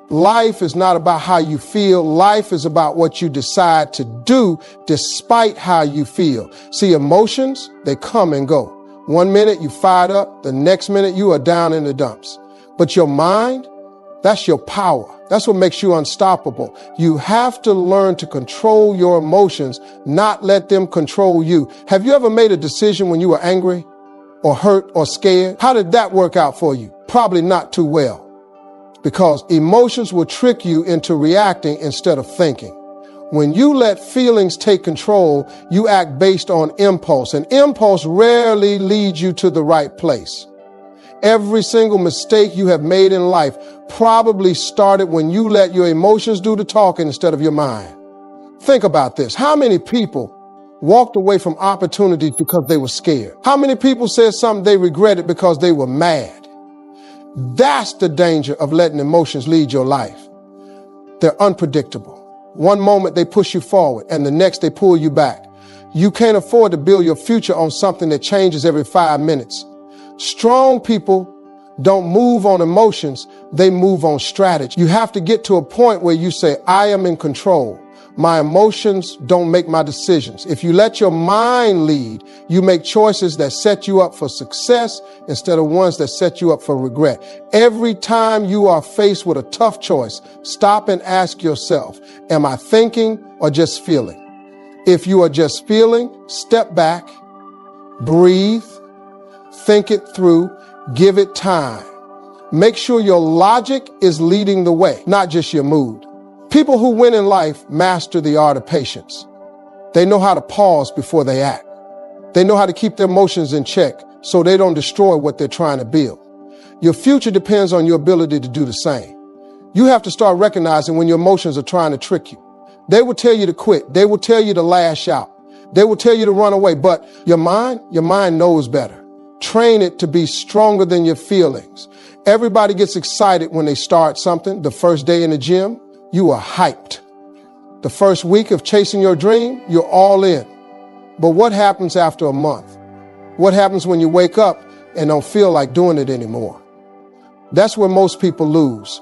Life is not about how you feel. Life is about what you decide to do despite how you feel. See, emotions, they come and go. One minute you fired up, the next minute you are down in the dumps. But your mind, that's your power. That's what makes you unstoppable. You have to learn to control your emotions, not let them control you. Have you ever made a decision when you were angry or hurt or scared? How did that work out for you? Probably not too well. Because emotions will trick you into reacting instead of thinking. When you let feelings take control, you act based on impulse, and impulse rarely leads you to the right place. Every single mistake you have made in life probably started when you let your emotions do the talking instead of your mind. Think about this. How many people walked away from opportunities because they were scared? How many people said something they regretted because they were mad? That's the danger of letting emotions lead your life. They're unpredictable. One moment they push you forward and the next they pull you back. You can't afford to build your future on something that changes every 5 minutes. Strong people don't move on emotions, they move on strategy. You have to get to a point where you say, I am in control. My emotions don't make my decisions. If you let your mind lead, you make choices that set you up for success instead of ones that set you up for regret. Every time you are faced with a tough choice, stop and ask yourself, am I thinking or just feeling? If you are just feeling, step back, breathe, think it through, give it time. Make sure your logic is leading the way, not just your mood. People who win in life master the art of patience. They know how to pause before they act. They know how to keep their emotions in check so they don't destroy what they're trying to build. Your future depends on your ability to do the same. You have to start recognizing when your emotions are trying to trick you. They will tell you to quit. They will tell you to lash out. They will tell you to run away. But your mind knows better. Train it to be stronger than your feelings. Everybody gets excited when they start something. The first day in the gym, you are hyped. The first week of chasing your dream, you're all in. But what happens after a month? What happens when you wake up and don't feel like doing it anymore? That's where most people lose.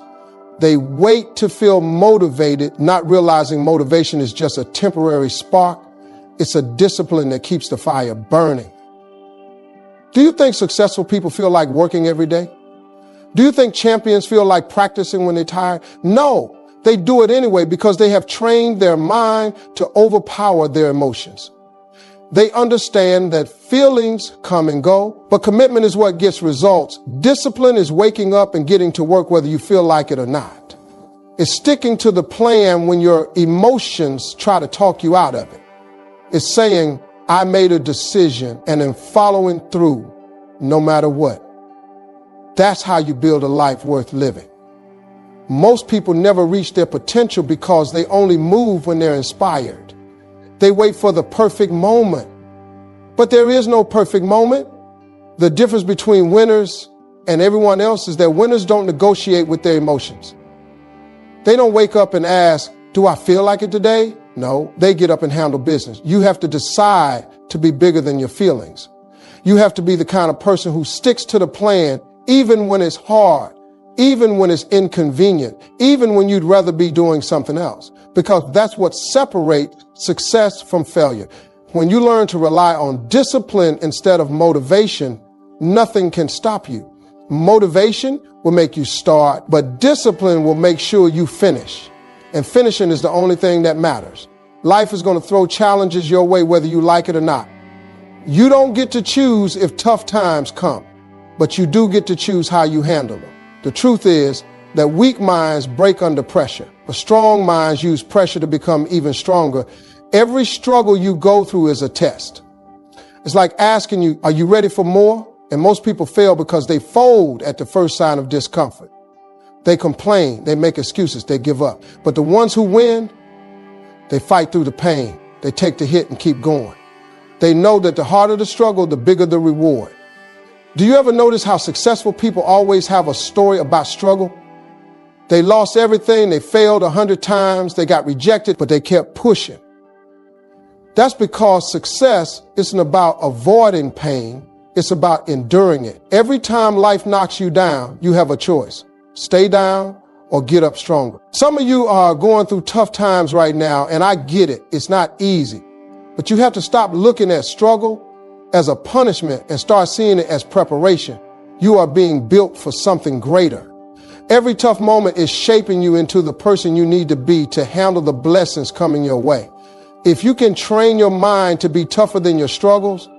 They wait to feel motivated, not realizing motivation is just a temporary spark. It's a discipline that keeps the fire burning. Do you think successful people feel like working every day? Do you think champions feel like practicing when they're tired? No. They do it anyway because they have trained their mind to overpower their emotions. They understand that feelings come and go, but commitment is what gets results. Discipline is waking up and getting to work whether you feel like it or not. It's sticking to the plan when your emotions try to talk you out of it. It's saying, I made a decision and am following through no matter what. That's how you build a life worth living. Most people never reach their potential because they only move when they're inspired. They wait for the perfect moment. But there is no perfect moment. The difference between winners and everyone else is that winners don't negotiate with their emotions. They don't wake up and ask, do I feel like it today? No, they get up and handle business. You have to decide to be bigger than your feelings. You have to be the kind of person who sticks to the plan even when it's hard. Even when it's inconvenient, even when you'd rather be doing something else, because that's what separates success from failure. When you learn to rely on discipline instead of motivation, nothing can stop you. Motivation will make you start, but discipline will make sure you finish. And finishing is the only thing that matters. Life is going to throw challenges your way whether you like it or not. You don't get to choose if tough times come, but you do get to choose how you handle them. The truth is that weak minds break under pressure, but strong minds use pressure to become even stronger. Every struggle you go through is a test. It's like asking you, are you ready for more? And most people fail because they fold at the first sign of discomfort. They complain, they make excuses, they give up. But the ones who win, they fight through the pain. They take the hit and keep going. They know that the harder the struggle, the bigger the reward. Do you ever notice how successful people always have a story about struggle? They lost everything, they failed 100 times, they got rejected, but they kept pushing. That's because success isn't about avoiding pain, it's about enduring it. Every time life knocks you down, you have a choice. Stay down or get up stronger. Some of you are going through tough times right now, and I get it. It's not easy. But you have to stop looking at struggle as a punishment and start seeing it as preparation. You are being built for something greater. Every tough moment is shaping you into the person you need to be to handle the blessings coming your way. If you can train your mind to be tougher than your struggles,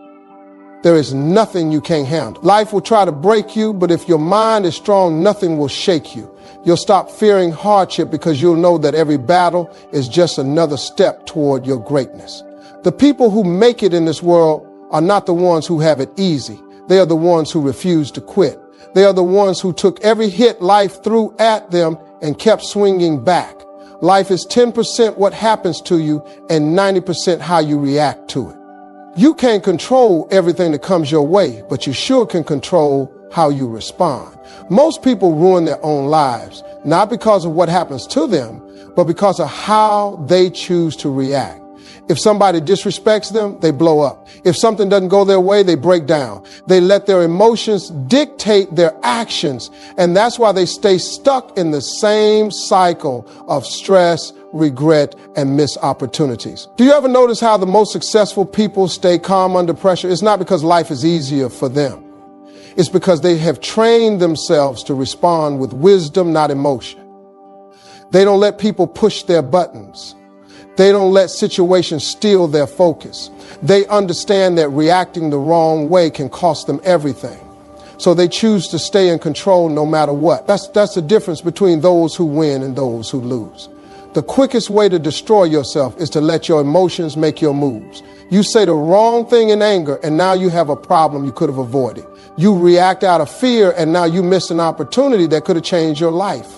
there is nothing you can't handle. Life will try to break you, but if your mind is strong, nothing will shake you. You'll stop fearing hardship because you'll know that every battle is just another step toward your greatness. The people who make it in this world are not the ones who have it easy. They are the ones who refuse to quit. They are the ones who took every hit life threw at them and kept swinging back. Life is 10% what happens to you and 90% how you react to it. You can't control everything that comes your way, but you sure can control how you respond. Most people ruin their own lives, not because of what happens to them, but because of how they choose to react. If somebody disrespects them, they blow up. If something doesn't go their way, they break down. They let their emotions dictate their actions, and that's why they stay stuck in the same cycle of stress, regret, and missed opportunities. Do you ever notice how the most successful people stay calm under pressure? It's not because life is easier for them. It's because they have trained themselves to respond with wisdom, not emotion. They don't let people push their buttons. They don't let situations steal their focus. They understand that reacting the wrong way can cost them everything. So they choose to stay in control no matter what. That's the difference between those who win and those who lose. The quickest way to destroy yourself is to let your emotions make your moves. You say the wrong thing in anger, and now you have a problem you could have avoided. You react out of fear, and now you miss an opportunity that could have changed your life.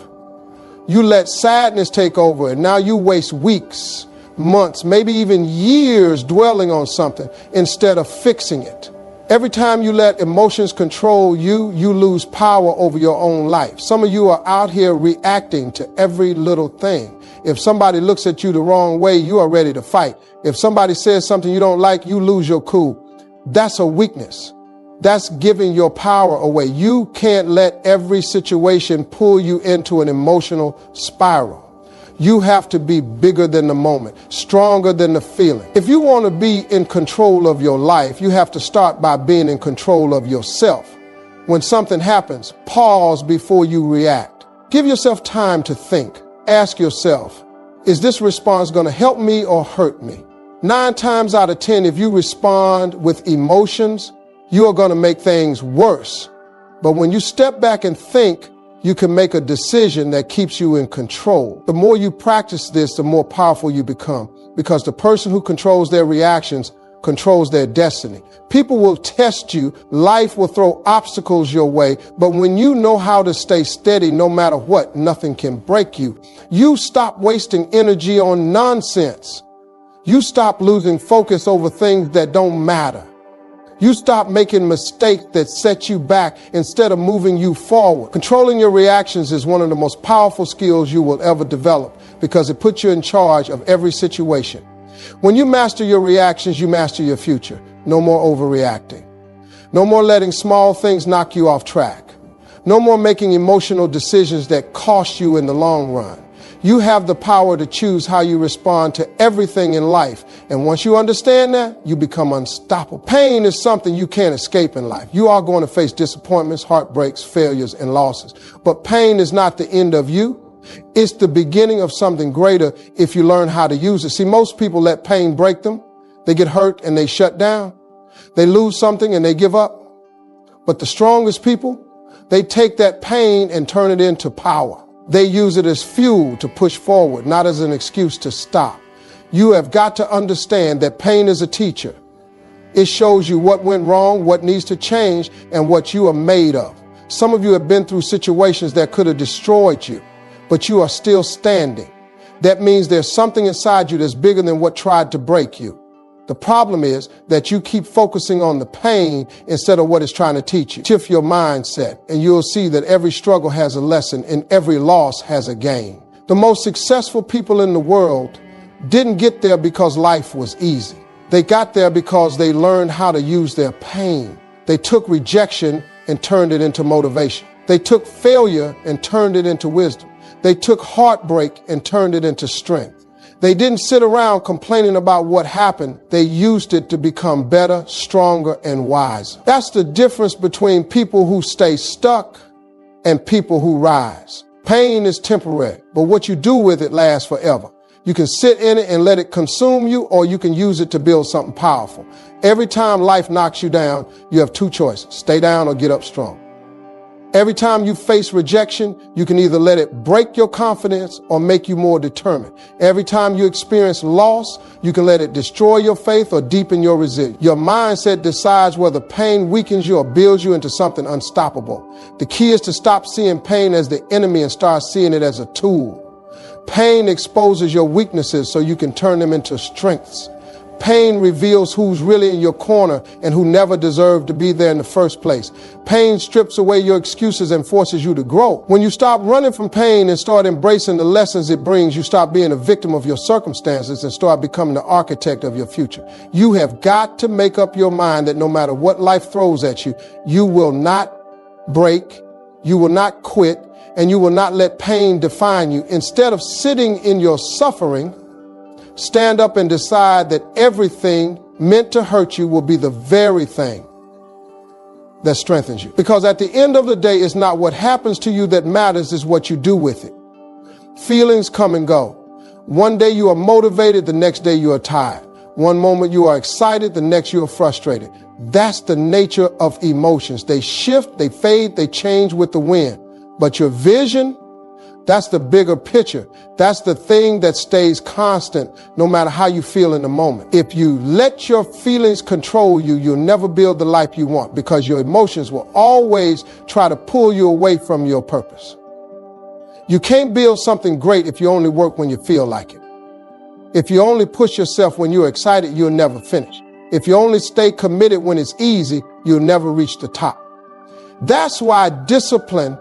You let sadness take over, and now you waste weeks, months, maybe even years dwelling on something instead of fixing it. Every time you let emotions control you, you lose power over your own life. Some of you are out here reacting to every little thing. If somebody looks at you the wrong way, you are ready to fight. If somebody says something you don't like, you lose your cool. That's a weakness. That's giving your power away. You can't let every situation pull you into an emotional spiral. You have to be bigger than the moment, stronger than the feeling. If you want to be in control of your life, you have to start by being in control of yourself. When something happens, pause before you react. Give yourself time to think. Ask yourself, is this response going to help me or hurt me? 9 times out of 10, if you respond with emotions, you are going to make things worse. But when you step back and think, you can make a decision that keeps you in control. The more you practice this, the more powerful you become, because the person who controls their reactions controls their destiny. People will test you. Life will throw obstacles your way. But when you know how to stay steady, no matter what, nothing can break you. You stop wasting energy on nonsense. You stop losing focus over things that don't matter. You stop making mistakes that set you back instead of moving you forward. Controlling your reactions is one of the most powerful skills you will ever develop because it puts you in charge of every situation. When you master your reactions, you master your future. No more overreacting. No more letting small things knock you off track. No more making emotional decisions that cost you in the long run. You have the power to choose how you respond to everything in life. And once you understand that, you become unstoppable. Pain is something you can't escape in life. You are going to face disappointments, heartbreaks, failures, and losses. But pain is not the end of you. It's the beginning of something greater if you learn how to use it. See, most people let pain break them. They get hurt and they shut down. They lose something and they give up. But the strongest people, they take that pain and turn it into power. They use it as fuel to push forward, not as an excuse to stop. You have got to understand that pain is a teacher. It shows you what went wrong, what needs to change, and what you are made of. Some of you have been through situations that could have destroyed you, but you are still standing. That means there's something inside you that's bigger than what tried to break you. The problem is that you keep focusing on the pain instead of what it's trying to teach you. Shift your mindset, and you'll see that every struggle has a lesson and every loss has a gain. The most successful people in the world didn't get there because life was easy. They got there because they learned how to use their pain. They took rejection and turned it into motivation. They took failure and turned it into wisdom. They took heartbreak and turned it into strength. They didn't sit around complaining about what happened. They used it to become better, stronger, and wiser. That's the difference between people who stay stuck and people who rise. Pain is temporary, but what you do with it lasts forever. You can sit in it and let it consume you, or you can use it to build something powerful. Every time life knocks you down, you have two choices: stay down or get up strong. Every time you face rejection, you can either let it break your confidence or make you more determined. Every time you experience loss, you can let it destroy your faith or deepen your resilience. Your mindset decides whether pain weakens you or builds you into something unstoppable. The key is to stop seeing pain as the enemy and start seeing it as a tool. Pain exposes your weaknesses so you can turn them into strengths. Pain reveals who's really in your corner and who never deserved to be there in the first place. Pain strips away your excuses and forces you to grow. When you stop running from pain and start embracing the lessons it brings, you stop being a victim of your circumstances and start becoming the architect of your future. You have got to make up your mind that no matter what life throws at you, you will not break, you will not quit, and you will not let pain define you. Instead of sitting in your suffering, stand up and decide that everything meant to hurt you will be the very thing that strengthens you. Because at the end of the day, it's not what happens to you that matters, it's what you do with it. Feelings come and go. One day you are motivated, the next day you are tired. One moment you are excited, the next you are frustrated. That's the nature of emotions. They shift, they fade, they change with the wind. But your vision, that's the bigger picture. That's the thing that stays constant no matter how you feel in the moment. If you let your feelings control you, you'll never build the life you want, because your emotions will always try to pull you away from your purpose. You can't build something great if you only work when you feel like it. If you only push yourself when you're excited, you'll never finish. If you only stay committed when it's easy, you'll never reach the top. That's why discipline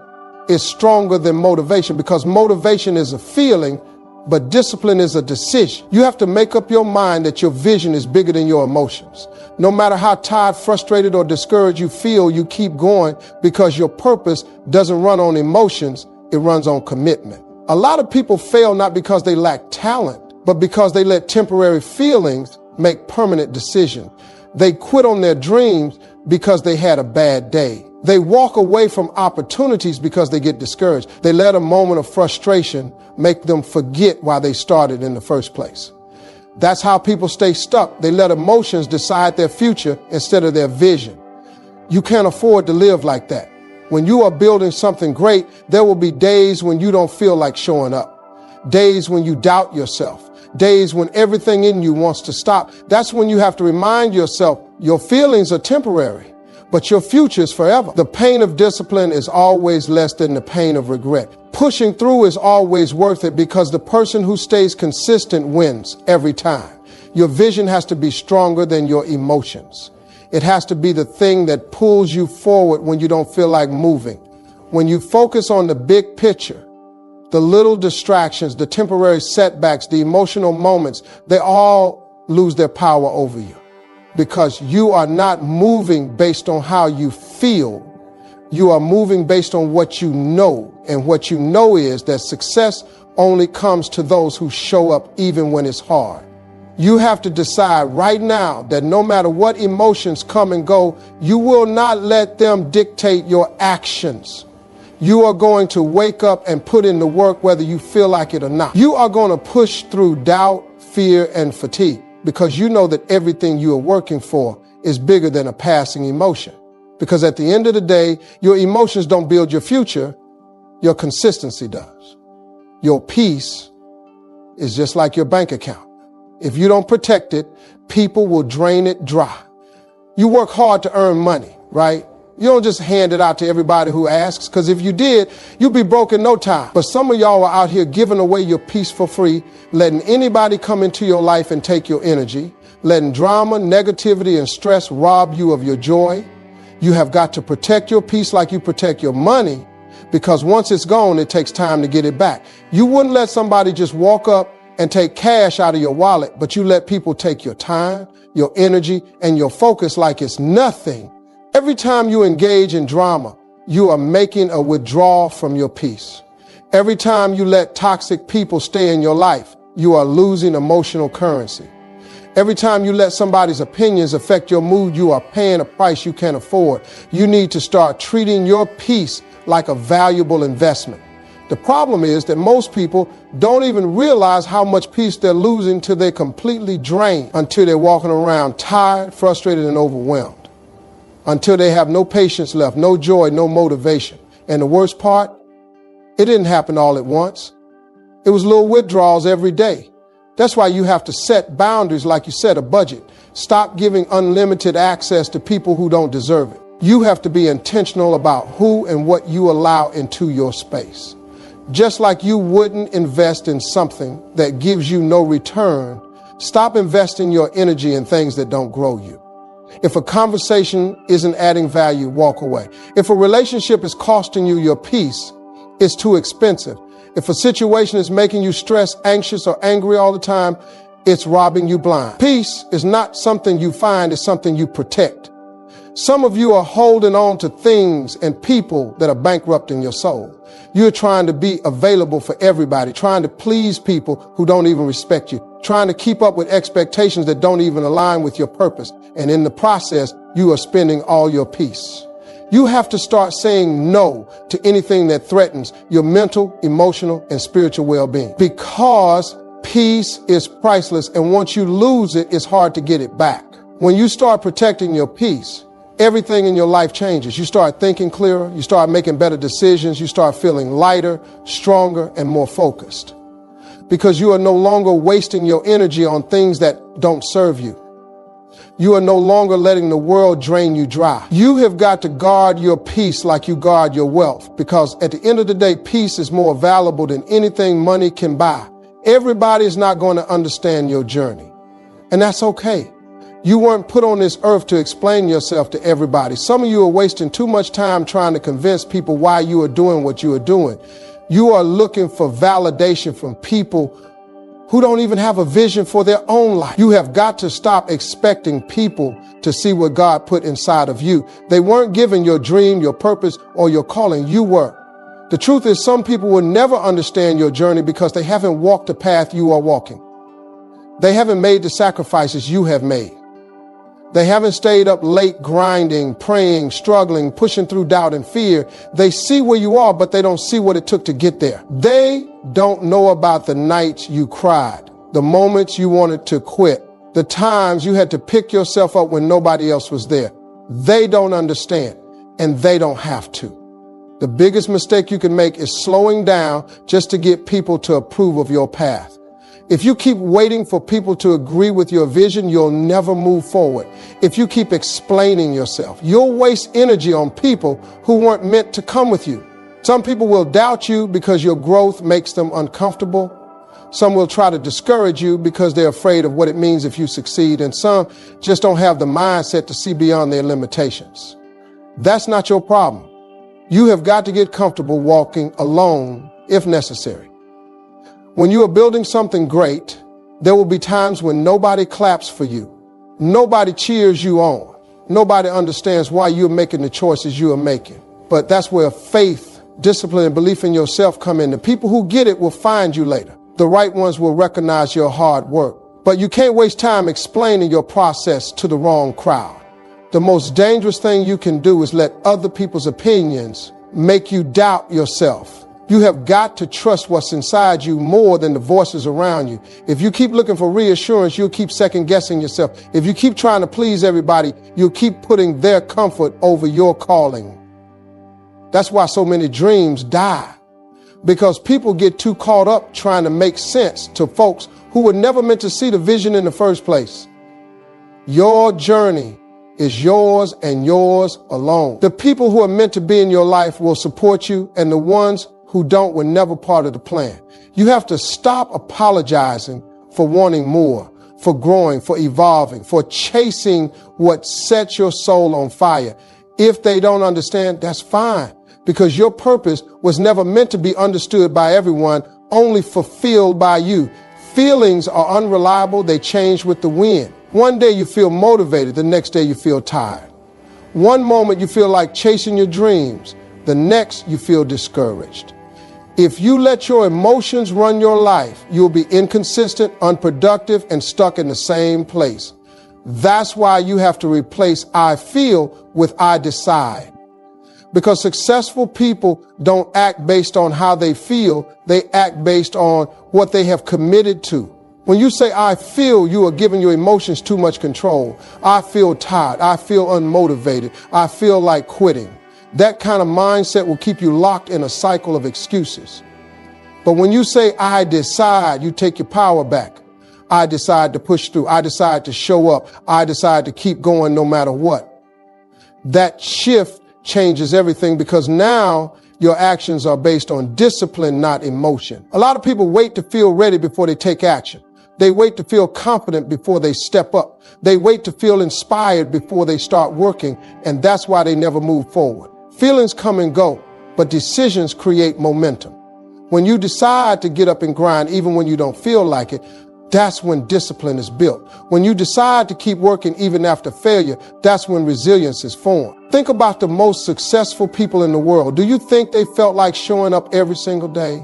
is stronger than motivation, because motivation is a feeling, but discipline is a decision. You have to make up your mind that your vision is bigger than your emotions. No matter how tired, frustrated, or discouraged you feel, you keep going, because your purpose doesn't run on emotions, it runs on commitment. A lot of people fail not because they lack talent, but because they let temporary feelings make permanent decisions. They quit on their dreams because they had a bad day. They walk away from opportunities because they get discouraged. They let a moment of frustration make them forget why they started in the first place. That's how people stay stuck. They let emotions decide their future instead of their vision. You can't afford to live like that. When you are building something great, there will be days when you don't feel like showing up. Days when you doubt yourself. Days when everything in you wants to stop. That's when you have to remind yourself your feelings are temporary, but your future is forever. The pain of discipline is always less than the pain of regret. Pushing through is always worth it, because the person who stays consistent wins every time. Your vision has to be stronger than your emotions. It has to be the thing that pulls you forward when you don't feel like moving. When you focus on the big picture, the little distractions, the temporary setbacks, the emotional moments, they all lose their power over you, because you are not moving based on how you feel. You are moving based on what you know. And what you know is that success only comes to those who show up even when it's hard. You have to decide right now that no matter what emotions come and go, you will not let them dictate your actions. You are going to wake up and put in the work whether you feel like it or not. You are going to push through doubt, fear, and fatigue, because you know that everything you are working for is bigger than a passing emotion. Because at the end of the day, your emotions don't build your future, your consistency does. Your peace is just like your bank account. If you don't protect it, people will drain it dry. You work hard to earn money, right? You don't just hand it out to everybody who asks, because if you did, you'd be broke in no time. But some of y'all are out here giving away your peace for free, letting anybody come into your life and take your energy, letting drama, negativity, and stress rob you of your joy. You have got to protect your peace like you protect your money, because once it's gone, it takes time to get it back. You wouldn't let somebody just walk up and take cash out of your wallet, but you let people take your time, your energy, and your focus like it's nothing. Every time you engage in drama, you are making a withdrawal from your peace. Every time you let toxic people stay in your life, you are losing emotional currency. Every time you let somebody's opinions affect your mood, you are paying a price you can't afford. You need to start treating your peace like a valuable investment. The problem is that most people don't even realize how much peace they're losing till they're completely drained, until they're walking around tired, frustrated, and overwhelmed, until they have no patience left, no joy, no motivation. And the worst part, it didn't happen all at once. It was little withdrawals every day. That's why you have to set boundaries, like you said, a budget. Stop giving unlimited access to people who don't deserve it. You have to be intentional about who and what you allow into your space. Just like you wouldn't invest in something that gives you no return, stop investing your energy in things that don't grow you. If a conversation isn't adding value, walk away. If a relationship is costing you your peace, it's too expensive. If a situation is making you stressed, anxious, or angry all the time, it's robbing you blind. Peace is not something you find, it's something you protect. Some of you are holding on to things and people that are bankrupting your soul. You're trying to be available for everybody, trying to please people who don't even respect you, trying to keep up with expectations that don't even align with your purpose. And in the process, you are spending all your peace. You have to start saying no to anything that threatens your mental, emotional, and spiritual well-being, because peace is priceless. And once you lose it, it's hard to get it back. When you start protecting your peace, everything in your life changes. You start thinking clearer. You start making better decisions. You start feeling lighter, stronger, and more focused, because you are no longer wasting your energy on things that don't serve you. You are no longer letting the world drain you dry. You have got to guard your peace like you guard your wealth, because at the end of the day, peace is more valuable than anything money can buy. Everybody is not going to understand your journey, and that's okay. You weren't put on this earth to explain yourself to everybody. Some of you are wasting too much time trying to convince people why you are doing what you are doing. You are looking for validation from people who don't even have a vision for their own life. You have got to stop expecting people to see what God put inside of you. They weren't given your dream, your purpose, or your calling. You were. The truth is, some people will never understand your journey because they haven't walked the path you are walking. They haven't made the sacrifices you have made. They haven't stayed up late grinding, praying, struggling, pushing through doubt and fear. They see where you are, but they don't see what it took to get there. They don't know about the nights you cried, the moments you wanted to quit, the times you had to pick yourself up when nobody else was there. They don't understand, and they don't have to. The biggest mistake you can make is slowing down just to get people to approve of your path. If you keep waiting for people to agree with your vision, you'll never move forward. If you keep explaining yourself, you'll waste energy on people who weren't meant to come with you. Some people will doubt you because your growth makes them uncomfortable. Some will try to discourage you because they're afraid of what it means if you succeed. And some just don't have the mindset to see beyond their limitations. That's not your problem. You have got to get comfortable walking alone if necessary. When you are building something great, there will be times when nobody claps for you. Nobody cheers you on. Nobody understands why you're making the choices you are making. But that's where faith, discipline, and belief in yourself come in. The people who get it will find you later. The right ones will recognize your hard work. But you can't waste time explaining your process to the wrong crowd. The most dangerous thing you can do is let other people's opinions make you doubt yourself. You have got to trust what's inside you more than the voices around you. If you keep looking for reassurance, you'll keep second guessing yourself. If you keep trying to please everybody, you'll keep putting their comfort over your calling. That's why so many dreams die, because people get too caught up trying to make sense to folks who were never meant to see the vision in the first place. Your journey is yours and yours alone. The people who are meant to be in your life will support you, and the ones who don't were never part of the plan. You have to stop apologizing for wanting more, for growing, for evolving, for chasing what sets your soul on fire. If they don't understand, that's fine, because your purpose was never meant to be understood by everyone, only fulfilled by you. Feelings are unreliable. They change with the wind. One day you feel motivated, the next day you feel tired. One moment you feel like chasing your dreams, the next you feel discouraged. If you let your emotions run your life, you'll be inconsistent, unproductive, and stuck in the same place. That's why you have to replace I feel with I decide. Because successful people don't act based on how they feel, they act based on what they have committed to. When you say I feel, you are giving your emotions too much control. I feel tired. I feel unmotivated. I feel like quitting. That kind of mindset will keep you locked in a cycle of excuses. But when you say I decide, you take your power back. I decide to push through. I decide to show up. I decide to keep going no matter what. That shift changes everything because now your actions are based on discipline, not emotion. A lot of people wait to feel ready before they take action. They wait to feel confident before they step up. They wait to feel inspired before they start working, and that's why they never move forward. Feelings come and go, but decisions create momentum. When you decide to get up and grind, even when you don't feel like it, that's when discipline is built. When you decide to keep working even after failure, that's when resilience is formed. Think about the most successful people in the world. Do you think they felt like showing up every single day?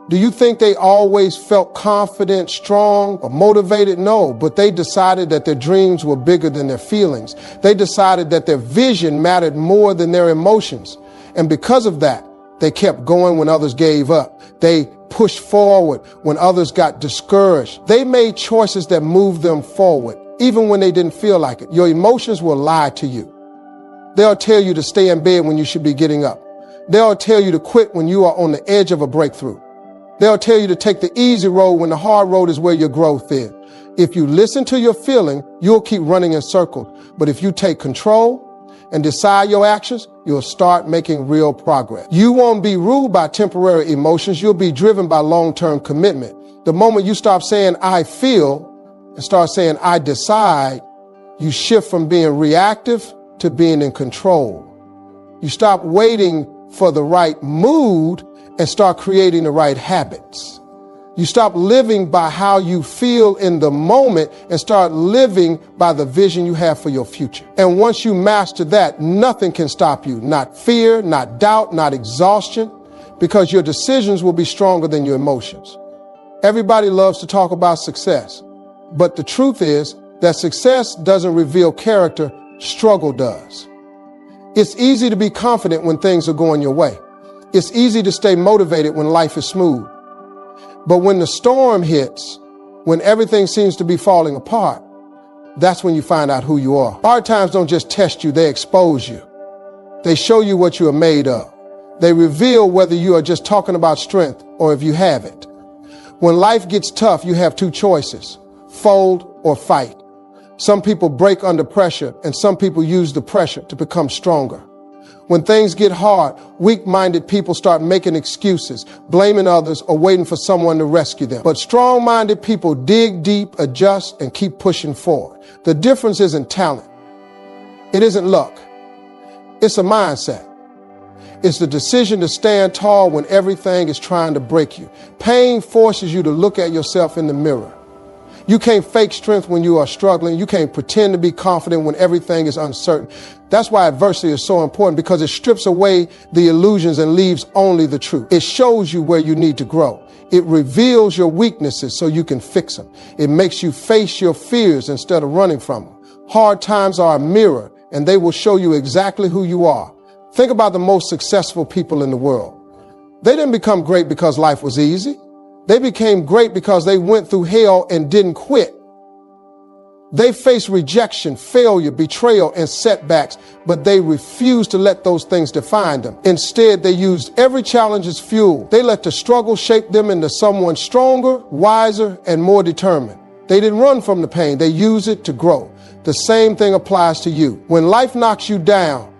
Do you think they always felt confident, strong, or motivated? No, but they decided that their dreams were bigger than their feelings. They decided that their vision mattered more than their emotions. And because of that, they kept going when others gave up. They pushed forward when others got discouraged. They made choices that moved them forward, even when they didn't feel like it. Your emotions will lie to you. They'll tell you to stay in bed when you should be getting up. They'll tell you to quit when you are on the edge of a breakthrough. They'll tell you to take the easy road when the hard road is where your growth is. If you listen to your feeling, you'll keep running in circles. But if you take control and decide your actions, you'll start making real progress. You won't be ruled by temporary emotions. You'll be driven by long-term commitment. The moment you stop saying, I feel, and start saying, I decide, you shift from being reactive to being in control. You stop waiting for the right mood and start creating the right habits. You stop living by how you feel in the moment and start living by the vision you have for your future. And once you master that, nothing can stop you. Not fear, not doubt, not exhaustion, because your decisions will be stronger than your emotions. Everybody loves to talk about success, but the truth is that success doesn't reveal character, struggle does. It's easy to be confident when things are going your way. It's easy to stay motivated when life is smooth. But when the storm hits, when everything seems to be falling apart, that's when you find out who you are. Hard times don't just test you, they expose you. They show you what you are made of. They reveal whether you are just talking about strength or if you have it. When life gets tough, you have two choices: fold or fight. Some people break under pressure, and some people use the pressure to become stronger. When things get hard, weak-minded people start making excuses, blaming others, or waiting for someone to rescue them. But strong-minded people dig deep, adjust, and keep pushing forward. The difference isn't talent. It isn't luck. It's a mindset. It's the decision to stand tall when everything is trying to break you. Pain forces you to look at yourself in the mirror. You can't fake strength when you are struggling. You can't pretend to be confident when everything is uncertain. That's why adversity is so important, because it strips away the illusions and leaves only the truth. It shows you where you need to grow. It reveals your weaknesses so you can fix them. It makes you face your fears instead of running from them. Hard times are a mirror, and they will show you exactly who you are. Think about the most successful people in the world. They didn't become great because life was easy. They became great because they went through hell and didn't quit. They faced rejection, failure, betrayal, and setbacks, but they refused to let those things define them. Instead, they used every challenge as fuel. They let the struggle shape them into someone stronger, wiser, and more determined. They didn't run from the pain. They used it to grow. The same thing applies to you. When life knocks you down,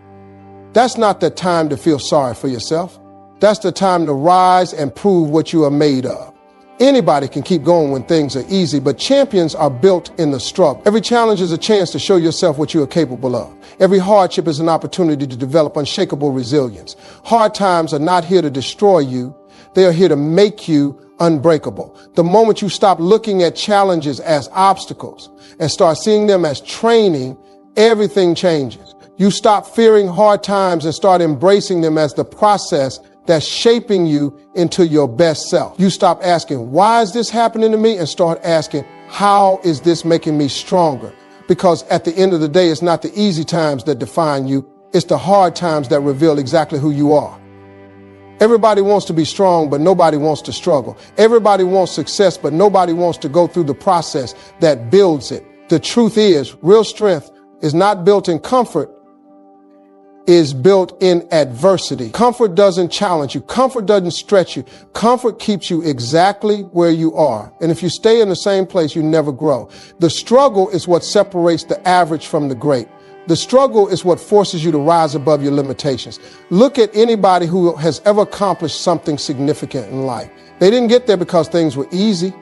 that's not the time to feel sorry for yourself. That's the time to rise and prove what you are made of. Anybody can keep going when things are easy, but champions are built in the struggle. Every challenge is a chance to show yourself what you are capable of. Every hardship is an opportunity to develop unshakable resilience. Hard times are not here to destroy you. They are here to make you unbreakable. The moment you stop looking at challenges as obstacles and start seeing them as training, everything changes. You stop fearing hard times and start embracing them as the process that's shaping you into your best self. You stop asking, why is this happening to me? And start asking, how is this making me stronger? Because at the end of the day, it's not the easy times that define you. It's the hard times that reveal exactly who you are. Everybody wants to be strong, but nobody wants to struggle. Everybody wants success, but nobody wants to go through the process that builds it. The truth is, real strength is not built in comfort, is built in adversity. Comfort doesn't challenge you. Comfort doesn't stretch you. Comfort keeps you exactly where you are. And if you stay in the same place, you never grow. The struggle is what separates the average from the great. The struggle is what forces you to rise above your limitations. Look at anybody who has ever accomplished something significant in life. They didn't get there because things were easy.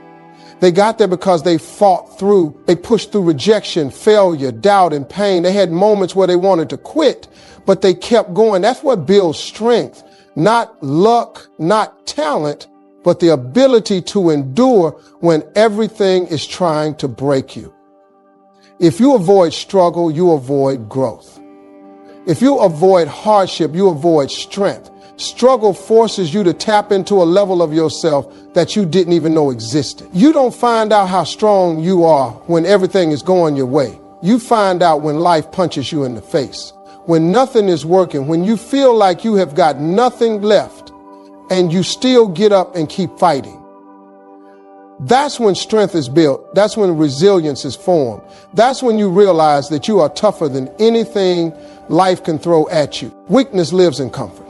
They got there because they fought through, they pushed through rejection, failure, doubt, and pain. They had moments where they wanted to quit, but they kept going. That's what builds strength. Not luck, not talent, but the ability to endure when everything is trying to break you. If you avoid struggle, you avoid growth. If you avoid hardship, you avoid strength. Struggle forces you to tap into a level of yourself that you didn't even know existed. You don't find out how strong you are when everything is going your way. You find out when life punches you in the face, when nothing is working, when you feel like you have got nothing left and you still get up and keep fighting. That's when strength is built. That's when resilience is formed. That's when you realize that you are tougher than anything life can throw at you. Weakness lives in comfort.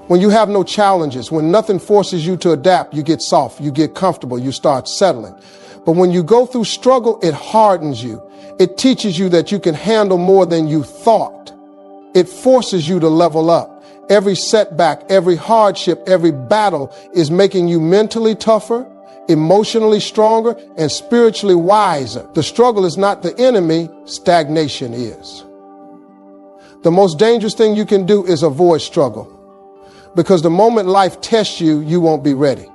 When you have no challenges, when nothing forces you to adapt, you get soft, you get comfortable, you start settling. But when you go through struggle, it hardens you. It teaches you that you can handle more than you thought. It forces you to level up. Every setback, every hardship, every battle is making you mentally tougher, emotionally stronger, and spiritually wiser. The struggle is not the enemy, stagnation is. The most dangerous thing you can do is avoid struggle. Because the moment life tests you, you won't be ready.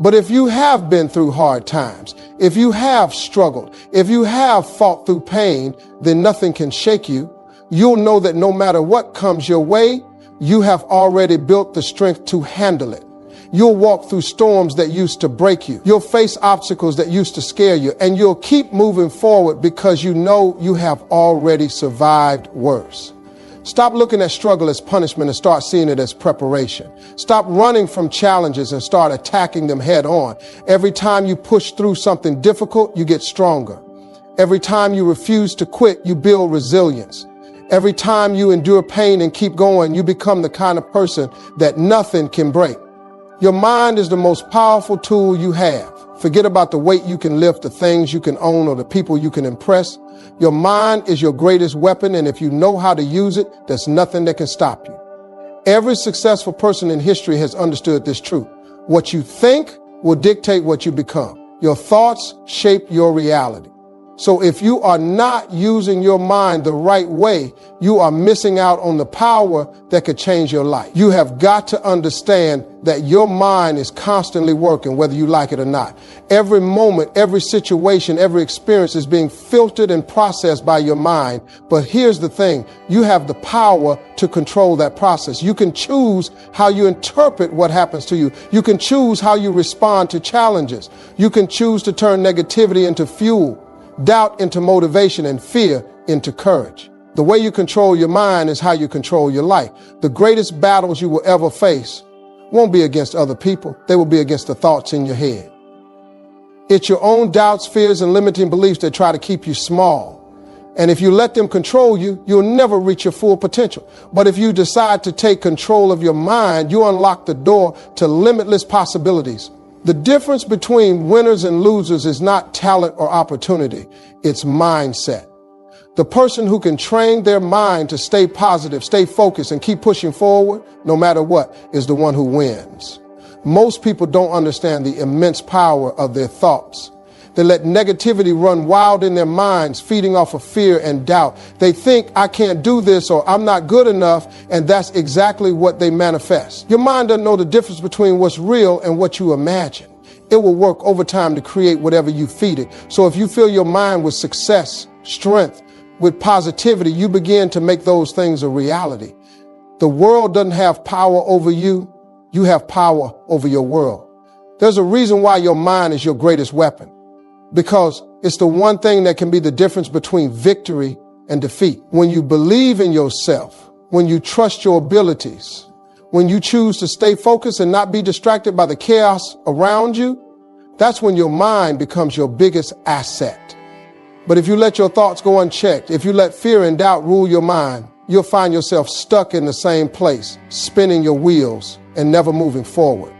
But if you have been through hard times, if you have struggled, if you have fought through pain, then nothing can shake you. You'll know that no matter what comes your way, you have already built the strength to handle it. You'll walk through storms that used to break you. You'll face obstacles that used to scare you, and you'll keep moving forward because you know you have already survived worse. Stop looking at struggle as punishment and start seeing it as preparation. Stop running from challenges and start attacking them head on. Every time you push through something difficult, you get stronger. Every time you refuse to quit, you build resilience. Every time you endure pain and keep going, you become the kind of person that nothing can break. Your mind is the most powerful tool you have. Forget about the weight you can lift, the things you can own, or the people you can impress. Your mind is your greatest weapon, and if you know how to use it, there's nothing that can stop you. Every successful person in history has understood this truth. What you think will dictate what you become. Your thoughts shape your reality. So if you are not using your mind the right way, you are missing out on the power that could change your life. You have got to understand that your mind is constantly working, whether you like it or not. Every moment, every situation, every experience is being filtered and processed by your mind. But here's the thing, you have the power to control that process. You can choose how you interpret what happens to you. You can choose how you respond to challenges. You can choose to turn negativity into fuel, doubt into motivation, and fear into courage. The way you control your mind is how you control your life. The greatest battles you will ever face won't be against other people. They will be against the thoughts in your head. It's your own doubts, fears, and limiting beliefs that try to keep you small. And if you let them control you, you'll never reach your full potential. But if you decide to take control of your mind, you unlock the door to limitless possibilities. The difference between winners and losers is not talent or opportunity. It's mindset. The person who can train their mind to stay positive, stay focused, and keep pushing forward, no matter what, is the one who wins. Most people don't understand the immense power of their thoughts. They let negativity run wild in their minds, feeding off of fear and doubt. They think, I can't do this, or I'm not good enough, and that's exactly what they manifest. Your mind doesn't know the difference between what's real and what you imagine. It will work overtime to create whatever you feed it. So if you fill your mind with success, strength, with positivity, you begin to make those things a reality. The world doesn't have power over you. you have power over your world. There's a reason why your mind is your greatest weapon, because it's the one thing that can be the difference between victory and defeat. When you believe in yourself, when you trust your abilities, when you choose to stay focused and not be distracted by the chaos around you, that's when your mind becomes your biggest asset. But if you let your thoughts go unchecked, if you let fear and doubt rule your mind, you'll find yourself stuck in the same place, spinning your wheels and never moving forward.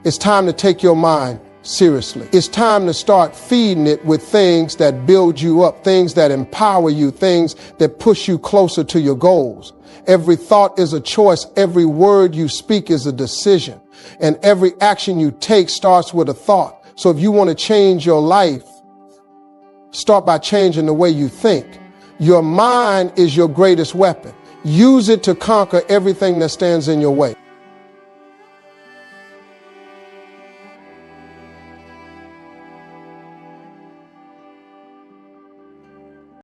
It's time to take your mind seriously. It's time to start feeding it with things that build you up, things that empower you, things that push you closer to your goals. Every thought is a choice. Every word you speak is a decision. And every action you take starts with a thought. So if you want to change your life, start by changing the way you think. Your mind is your greatest weapon. Use it to conquer everything that stands in your way.